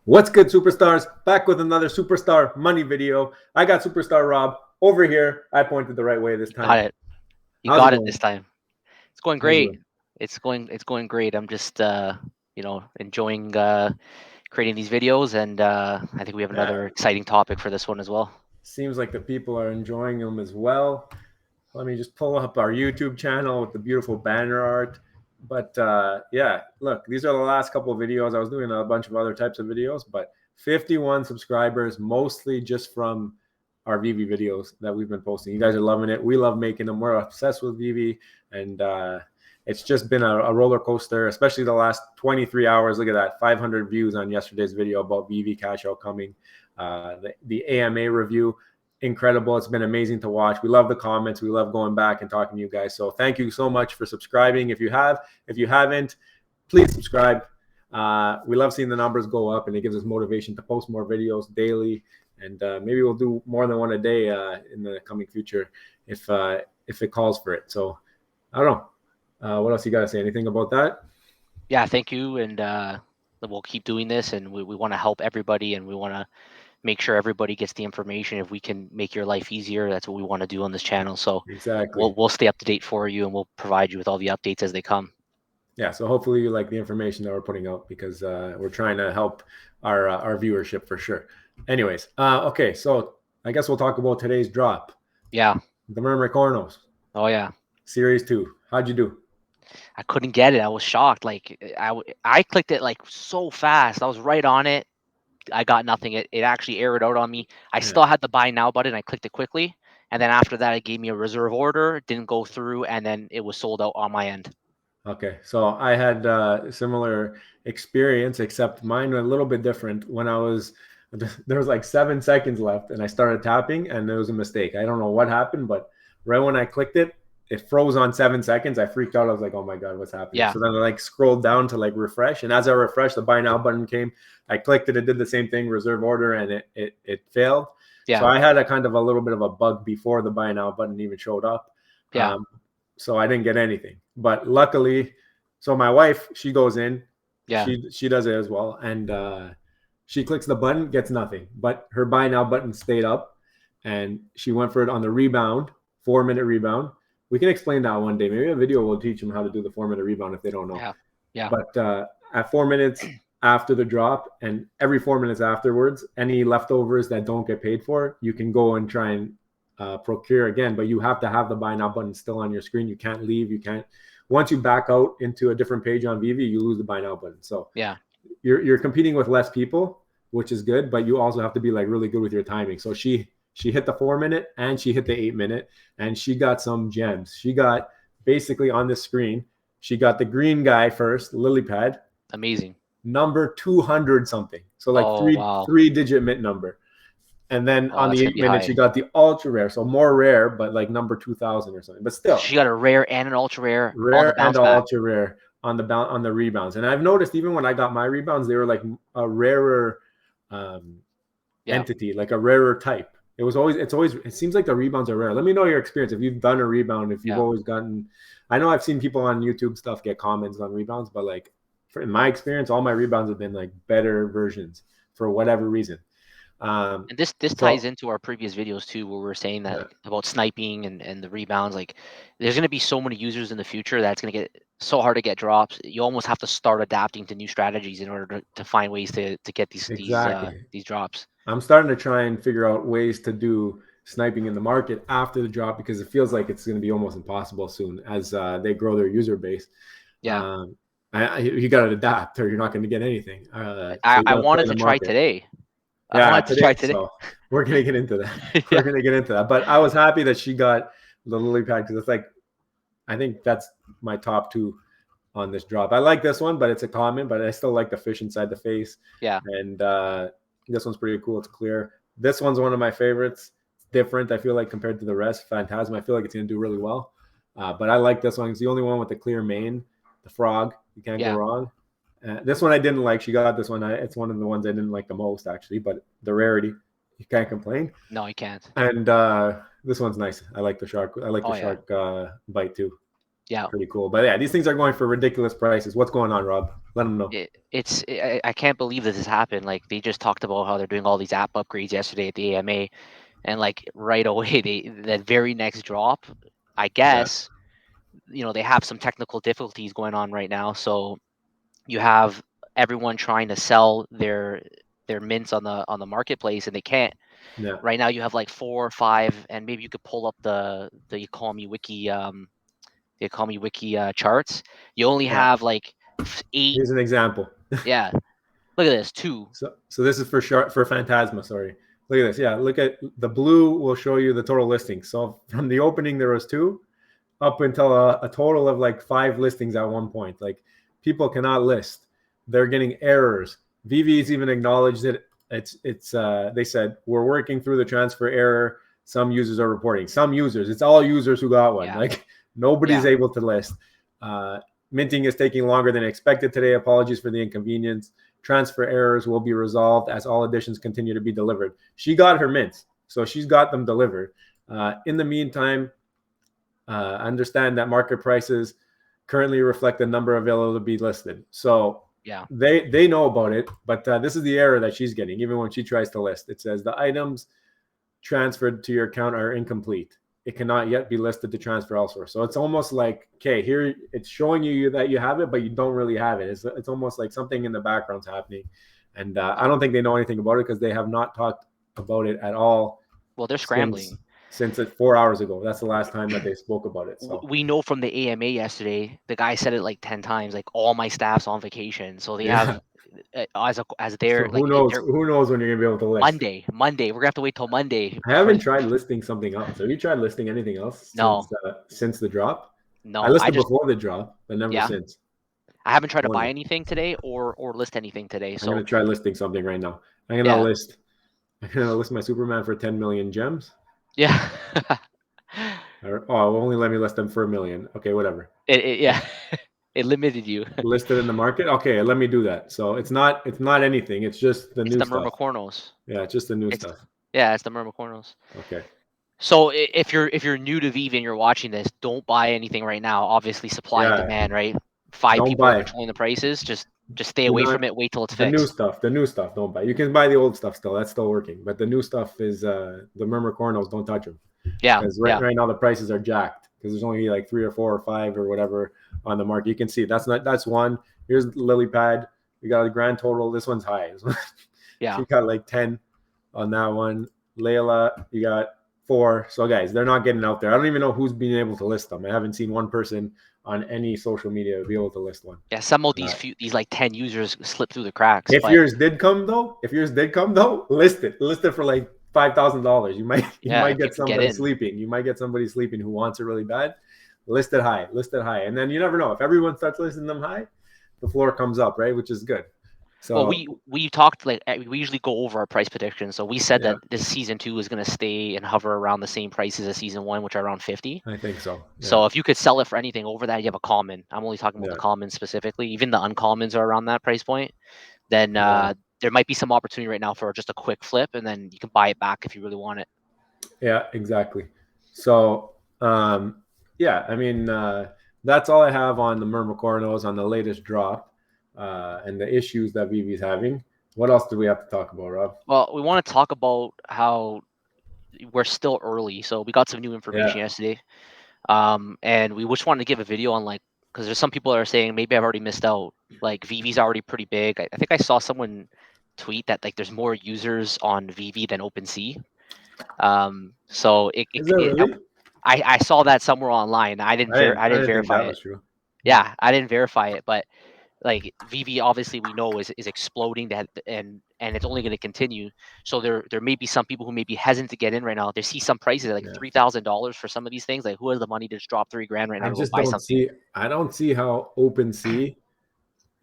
What's good, superstars? Back with another superstar money video. I got superstar Rob over here. I pointed the right way this time. Got it. You How's it got it going? this time. It's going How you great. doing? It's going great. I'm just enjoying creating these videos, and I think we have Yeah, another exciting topic for this one as well. seems like the people are enjoying them as well. Let me just pull up our YouTube channel with the beautiful banner art. But yeah, look, these are the last couple of videos. I was doing a bunch of other types of videos, but 51 subscribers, mostly just from our Veve videos that we've been posting. You guys are loving it. We love making them. We're obsessed with Veve, and it's just been a roller coaster, especially the last 23 hours. Look at that, 500 views on yesterday's video about Veve cash out coming. The AMA review, incredible. It's been amazing to watch. We love the comments. We love going back and talking to you guys. So thank you so much for subscribing. If you haven't, please subscribe. We love seeing the numbers go up, and it gives us motivation to post more videos daily. And maybe we'll do more than one a day in the coming future if it calls for it. So I don't know. What else you got to say? Anything about that? Yeah, thank you, and we'll keep doing this, and we want to help everybody, and we want to make sure everybody gets the information. If we can make your life easier, that's what we want to do on this channel. So Exactly. we'll stay up to date for you, and we'll provide you with all the updates as they come. Yeah, so hopefully you like the information that we're putting out, because we're trying to help our viewership for sure. Anyways, okay, so I guess we'll talk about today's drop. Yeah. The Mermicornos Oh yeah. Series 2. How'd you do? I couldn't get it. I was shocked. Like I clicked it like so fast. I was right on it. I got nothing. It actually errored out on me. I Yeah. still had the buy now button. I clicked it quickly, and then after that, it gave me a reserve order. It didn't go through, and then it was sold out on my end. Okay, so I had a similar experience, except mine was a little bit different. When there was like 7 seconds left, and I started tapping, and there was a mistake. I don't know what happened, but right when I clicked it, it froze on 7 seconds. I freaked out. I was like, "Oh my god, what's happening?" Yeah. So then I like scrolled down to like refresh, and as I refreshed, the buy now button came. I clicked it. It did the same thing, reserve order, and it failed. Yeah. So I had a kind of a little bit of a bug before the buy now button even showed up. Yeah. So I didn't get anything. But luckily, so my wife, she goes in, Yeah. she does it as well, and she clicks the button, gets nothing. But her buy now button stayed up, and she went for it on the rebound, 4-minute rebound. We can explain that one day. Maybe a video will teach them how to do the 4-minute rebound if they don't know. Yeah. Yeah. But at 4 minutes after the drop, and every 4 minutes afterwards, any leftovers that don't get paid for, you can go and try and procure again, but you have to have the buy now button still on your screen. You can't leave. You can't. Once you back out into a different page on Veve, you lose the buy now button. So Yeah. you're competing with less people, which is good, but you also have to be like really good with your timing. So she hit the 4-minute and she hit the 8-minute, and she got some gems. She got basically on this screen, she got the green guy first, lily pad. Amazing. Number 200 something. So like wow. 3-digit mint number. And then on That's the gonna be 8-minute, high. she got the ultra rare, so more rare, but like number 2,000 or something. But still, She got a rare and an ultra rare on the rare and bounce back. ultra rare on the rebounds. And I've noticed even when I got my rebounds, they were like a rarer entity, like a rarer type. It seems like the rebounds are rare. Let me know your experience if you've done a rebound. If you've always gotten, I know I've seen people on YouTube stuff get comments on rebounds, but like in my experience, all my rebounds have been like better versions for whatever reason. And this ties into our previous videos too, where we're saying that about sniping and the rebounds. Like, there's going to be so many users in the future that's going to get so hard to get drops. You almost have to start adapting to new strategies in order to find ways to get these drops. I'm starting to try and figure out ways to do sniping in the market after the drop, because it feels like it's going to be almost impossible soon as they grow their user base. Yeah. You got to adapt, or you're not going to get anything. I wanted to try today. Yeah, today. So we're gonna get into that. We're gonna get into that. But I was happy that she got the lily pad, because it's like, I think that's my top 2 on this drop. I like this one, but it's a common. But I still like the fish inside the face. Yeah. And this one's pretty cool. It's clear. This one's one of my favorites. It's different, I feel like, compared to the rest. Phantasm, I feel like it's gonna do really well. But I like this one. It's the only one with the clear mane, the frog. You can't go wrong. This one I didn't like. She got this one. It's one of the ones I didn't like the most, actually. But the rarity, you can't complain. No, you can't. And this one's nice. I like the shark. I like the shark bite too. Yeah. Pretty cool. But yeah, these things are going for ridiculous prices. What's going on, Rob? Let them know. I can't believe this has happened. Like they just talked about how they're doing all these app upgrades yesterday at the AMA, and like right away that very next drop, I Yeah. guess, they have some technical difficulties going on right now. So you have everyone trying to sell their mints on the marketplace, and they can't. Yeah. Right now you have like 4 or 5, and maybe you could pull up the ecomi wiki charts. You only Yeah. have like 8. Here's an example. Yeah, look at this, 2. So this is for Phantasma. Sorry. Look at this. Yeah. Look at the blue. Will show you the total listings. So from the opening there was 2, up until a total of like 5 listings at one point. Like people cannot list. They're getting errors. VV's even acknowledged it. It's they said we're working through the transfer error. Some users are reporting. Some users. It's all users who got one. Yeah. Like nobody's Yeah. able to list. Minting is taking longer than expected today. Apologies for the inconvenience. Transfer errors will be resolved as all additions continue to be delivered. She got her mints, so she's got them delivered. In the meantime, understand that market prices currently reflect the number available to be listed. So Yeah. they know about it, but this is the error that she's getting. Even when she tries to list, it says the items transferred to your account are incomplete. It cannot yet be listed to transfer elsewhere. So it's almost like, okay, here it's showing you that you have it, but you don't really have it. It's almost like something in the background's happening. And I don't think they know anything about it because they have not talked about it at all. Well, they're scrambling. Since 4 hours ago. That's the last time that they spoke about it. So we know from the AMA yesterday, the guy said it like 10 times, like all my staff's on vacation. So they have as their so like who knows when you're gonna be able to list. Monday. We're gonna have to wait till Monday. I haven't tried listing something else. Have you tried listing anything else No. since the drop? No, I listed before the drop, but never Yeah. since. I haven't tried to buy anything today or list anything today. So I'm gonna try listing something right now. I'm gonna list my Superman for 10 million gems. Yeah. It'll only let me list them for $1 million. Okay, whatever. It limited you. Listed in the market. Okay, let me do that. So it's not anything. It's just the new stuff. Mermicornos. Yeah, it's just the new stuff. Yeah, it's the Mermicornos. Okay. So if you're new to Veve and you're watching this, don't buy anything right now. Obviously, supply and demand, right? 5 people are controlling the prices. Just stay away from it. Wait till it's fixed. The new stuff, don't buy. You can buy the old stuff still. That's still working. But the new stuff is the Mermicornos. Don't touch them. Yeah. Because right now the prices are jacked because there's only like 3 or 4 or 5 or whatever on the market. You can see that's one. Here's Lily Pad. We got a grand total. This one's high. Yeah. She got like 10 on that one. Layla, you got 4. So guys, they're not getting out there. I don't even know who's being able to list them. I haven't seen one person on any social media be able to list one. Yeah, some of these like 10 users slip through the cracks. If yours did come though, list it for like $5,000. You might get somebody sleeping. You might get somebody sleeping who wants it really bad. List it high, and then you never know if everyone starts listing them high, the floor comes up, right? Which is good. So well, we talked we usually go over our price predictions. So we said that this season 2 is going to stay and hover around the same prices as season 1, which are around 50. I think so. Yeah. So if you could sell it for anything over that, you have a common. I'm only talking about the commons specifically. Even the uncommons are around that price point. Then there might be some opportunity right now for just a quick flip, and then you can buy it back if you really want it. Yeah, exactly. So I mean that's all I have on the Mermicornos on the latest drop. And the issues that Veve's having. What else do we have to talk about, Rob? Well, we want to talk about how we're still early. So we got some new information yesterday. And we just wanted to give a video on because there's some people that are saying maybe I've already missed out. Like Veve's already pretty big. I think I saw someone tweet that there's more users on Veve than OpenSea. So I saw that somewhere online. I didn't verify it. True. Yeah, I didn't verify it, but like Veve obviously we know is exploding and it's only going to continue. So there may be some people who may be hesitant to get in right now. They see some prices like $3,000 for some of these things. Like who has the money to just drop $3,000 right now to buy something? I don't see how OpenSea.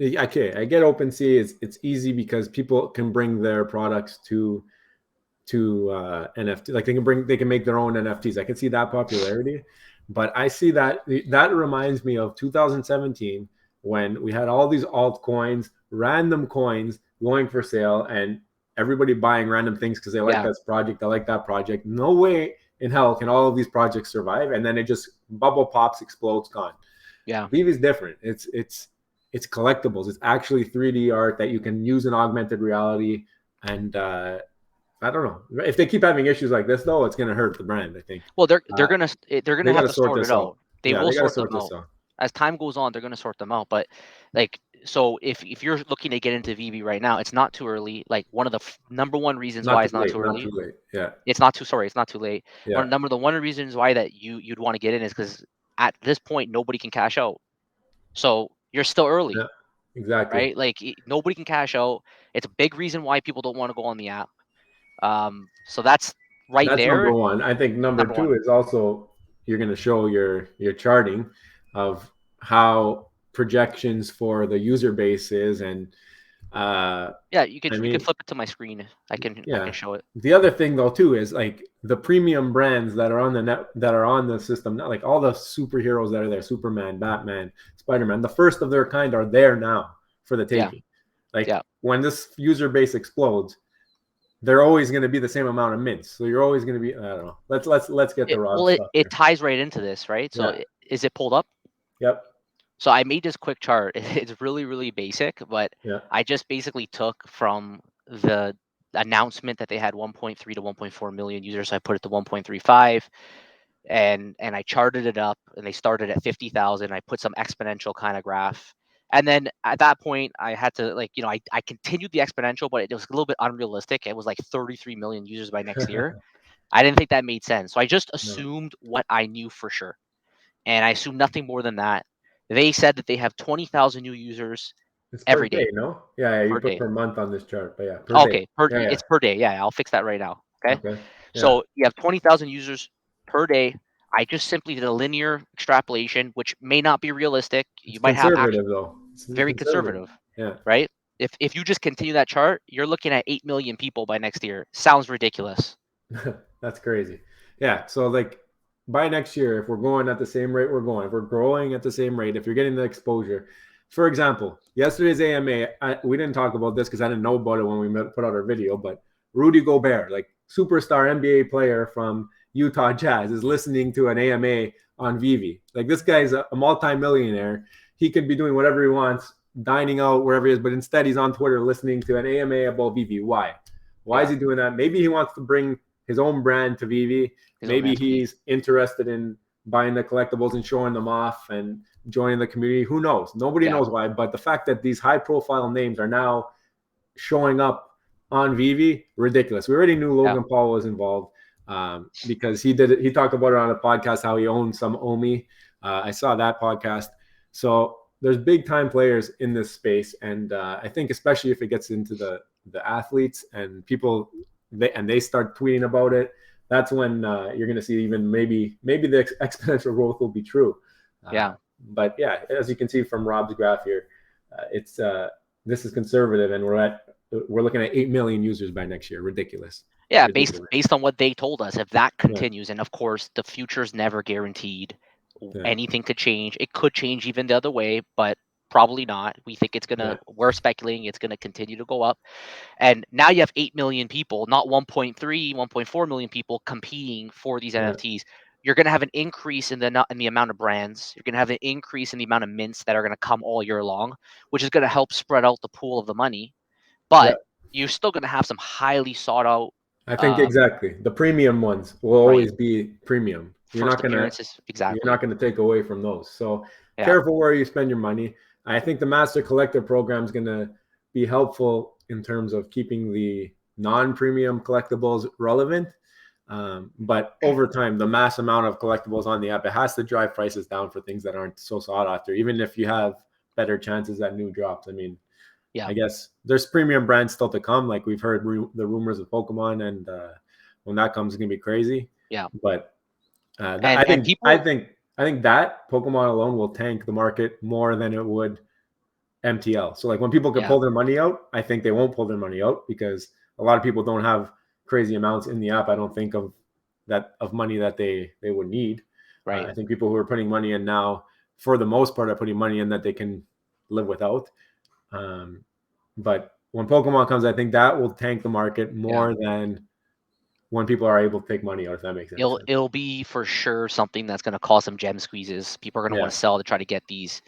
Okay, I get OpenSea. It's easy because people can bring their products to NFT. Like they can make their own NFTs. I can see that popularity, but I see that reminds me of 2017 when we had all these altcoins, random coins going for sale, and everybody buying random things because they like this project, they like that project. No way in hell can all of these projects survive, and then it just bubble pops, explodes, gone. Yeah. Vive's different. It's collectibles. It's actually 3D art that you can use in augmented reality. And I don't know if they keep having issues like this, though, it's going to hurt the brand. I think. Well, they're They gonna got have to to sort sort it this out. out. They Yeah, will they got to sort them sort this out. out. As time goes on, they're gonna sort them out. But like, so if you're looking to get into Veve right now, it's not too early. Like one of the number one reasons Not why too it's not late. too Not too early. late. Yeah. It's not too sorry. It's not too late. Yeah. One of the reasons why that you'd want to get in is because at this point nobody can cash out. So you're still early, Yeah. Exactly. right? Like nobody can cash out. It's a big reason why people don't want to go on the app. So that's right That's number there, one. I think number number one. two is also you're going to show your charting of how projections for the user base is, and Yeah, I you could mean, flip it to my screen. I can yeah. show it. The other thing though too is like the premium brands that are on the net that are on the system now, like all the superheroes that are there, Superman, Batman, Spider-Man, the first of their kind are there now for the Yeah. taking. Like Yeah. when this user base explodes, they're always going to be the same amount of mints. So you're always going to be, I don't know. Let's get the raw stuff It here. ties right into this, right? So Yeah. is it pulled up? Yep. So I made this quick chart. It's really, really basic, but Yeah. I just basically took from the announcement that they had 1.3 to 1.4 million users. So I put it to 1.35 and I charted it up and they started at 50,000. I put some exponential kind of graph. And then at that point, I had to I continued the exponential, but it was a little bit unrealistic. It was like 33 million users by next year. I didn't think that made sense. So I just No. assumed what I knew for sure. And I assumed nothing more than that. They said that they have 20,000 new users It's per every day, day. no? Yeah, you Per put day. per month on this chart, but yeah, per day. Okay, Yeah. it's per day. Yeah, I'll fix that right now. Okay. Okay. Yeah. So you have 20,000 users per day. I just simply did a linear extrapolation, which may not be realistic. It's You might have conservative though. It's very conservative. conservative, Yeah. right? If you just continue that chart, you're looking at 8 million people by next year. Sounds ridiculous. That's crazy. Yeah. So like by next year, if we're going at the same rate we're going, if we're growing at the same rate, if you're getting the exposure, for example, yesterday's AMA, we didn't talk about this because I didn't know about it when we put out our video, but Rudy Gobert, like superstar NBA player from Utah Jazz, is listening to an AMA on Veve. Like this guy's a multi-millionaire. He could be doing whatever he wants, dining out wherever he is, but instead he's on Twitter listening to an AMA about Veve. Why? Why is he doing that? Maybe he wants to bring his own brand to Veve. Maybe he's interested in buying the collectibles and showing them off and joining the community. Who knows? Nobody knows why. But the fact that these high-profile names are now showing up on Veve, ridiculous. We already knew Logan Paul was involved because he did it. He talked about it on a podcast how he owned some ecomi. I saw that podcast. So there's big-time players in this space, and I think especially if it gets into the athletes and people, they start tweeting about it. That's when you're going to see even maybe the exponential growth will be true. But yeah, as you can see from Rob's graph here, it's this is conservative, and we're looking at 8 million users by next year. Ridiculous. Yeah, ridiculous. based on what they told us, if that continues, and of course the future's never guaranteed. Anything could change. It could change even the other way, but probably not. We think it's gonna. We're speculating it's gonna continue to go up. And now you have 8 million people, not 1.3, 1.4 million people competing for these NFTs. You're going to have an increase in the amount of brands. You're going to have an increase in the amount of mints that are going to come all year long, which is going to help spread out the pool of the money. But you're still going to have some highly sought out. I think exactly. The premium ones will always be premium. You're not going to take away from those. So careful where you spend your money. I think the Master Collector program is going to be helpful in terms of keeping the non-premium collectibles relevant. But over time, the mass amount of collectibles on the app, it has to drive prices down for things that aren't so sought after, even if you have better chances at new drops. I mean, I guess there's premium brands still to come. Like we've heard the rumors of Pokemon, and when that comes, it's gonna be crazy. Yeah. But I think that Pokemon alone will tank the market more than it would MTL. So like when people can pull their money out, I think they won't pull their money out because a lot of people don't have crazy amounts in the app. I don't think of money that they would need. Right. I think people who are putting money in now, for the most part, are putting money in that they can live without. But when Pokemon comes, I think that will tank the market more than when people are able to take money out, if that makes sense. It'll be for sure something that's going to cause some gem squeezes. People are going to want to sell to try to get these,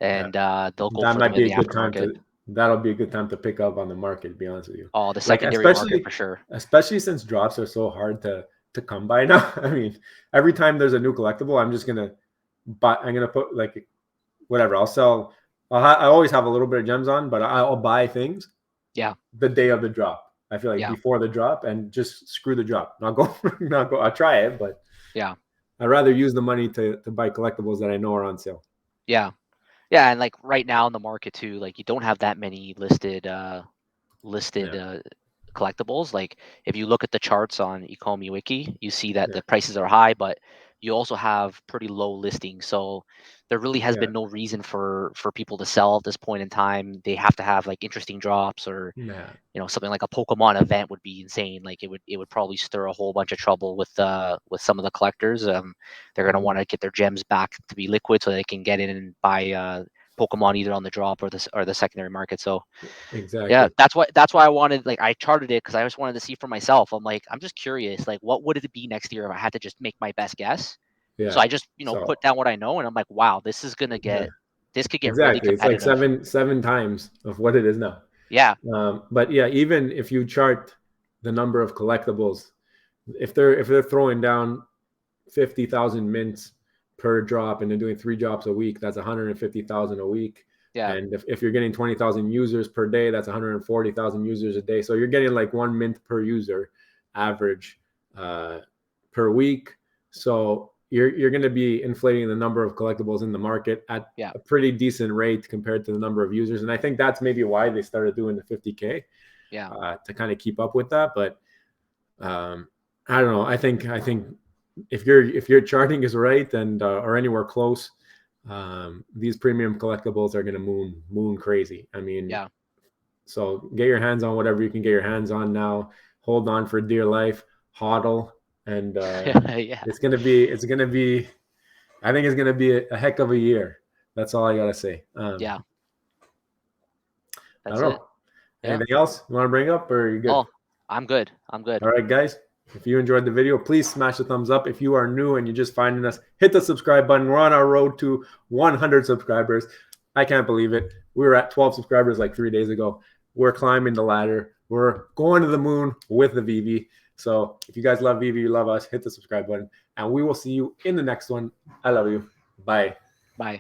and they'll go that for might them be in a the good time aftermarket. that'll be a good time to pick up on the market, to be honest with you. Oh, the Like, secondary market for sure. Especially since drops are so hard to come by now. I mean, every time there's a new collectible, I'm just gonna buy. I'm gonna put like whatever. I always have a little bit of gems on, but I'll buy things. Yeah. The day of the drop. I feel like before the drop, and just screw the drop. Not go. I'll try it, but yeah, I'd rather use the money to buy collectibles that I know are on sale. Yeah. Yeah, and like right now in the market too, like you don't have that many listed collectibles. Like if you look at the charts on Ecomi Wiki, you see that the prices are high, but you also have pretty low listings. So there really has been no reason for people to sell at this point in time. They have to have like interesting drops, or something like a Pokemon event would be insane. Like it would probably stir a whole bunch of trouble with some of the collectors. They're gonna want to get their gems back to be liquid so they can get in and buy Pokemon either on the drop or the secondary market. So yeah, that's why I wanted, like, I charted it because I just wanted to see for myself. I'm like, I'm just curious, like, what would it be next year if I had to just make my best guess? So I just put down what I know, and I'm like, wow, this is gonna get this could get really competitive. It's like seven times of what it is now. Yeah. But yeah, even if you chart the number of collectibles, if they're throwing down 50,000 mints per drop and they're doing 3 drops a week, that's 150,000 a week. Yeah. And if you're getting 20,000 users per day, that's 140,000 users a day. So you're getting like 1 mint per user average per week. So you're going to be inflating the number of collectibles in the market at a pretty decent rate compared to the number of users. And I think that's maybe why they started doing the 50K to kind of keep up with that. But I don't know. I think if your charting is right and or anywhere close, these premium collectibles are going to moon crazy. I mean, so get your hands on whatever you can get your hands on now. Hold on for dear life, hodl, and it's gonna be I think it's gonna be a heck of a year. That's all I gotta say. That's I don't know. Anything else you want to bring up, or are you good? Oh, I'm good. All right, guys. If you enjoyed the video, please smash the thumbs up. If you are new and you're just finding us, hit the subscribe button. We're on our road to 100 subscribers. I can't believe it. We were at 12 subscribers like 3 days ago. We're climbing the ladder. We're going to the moon with the Veve. So if you guys love Veve, you love us, hit the subscribe button. And we will see you in the next one. I love you. Bye. Bye.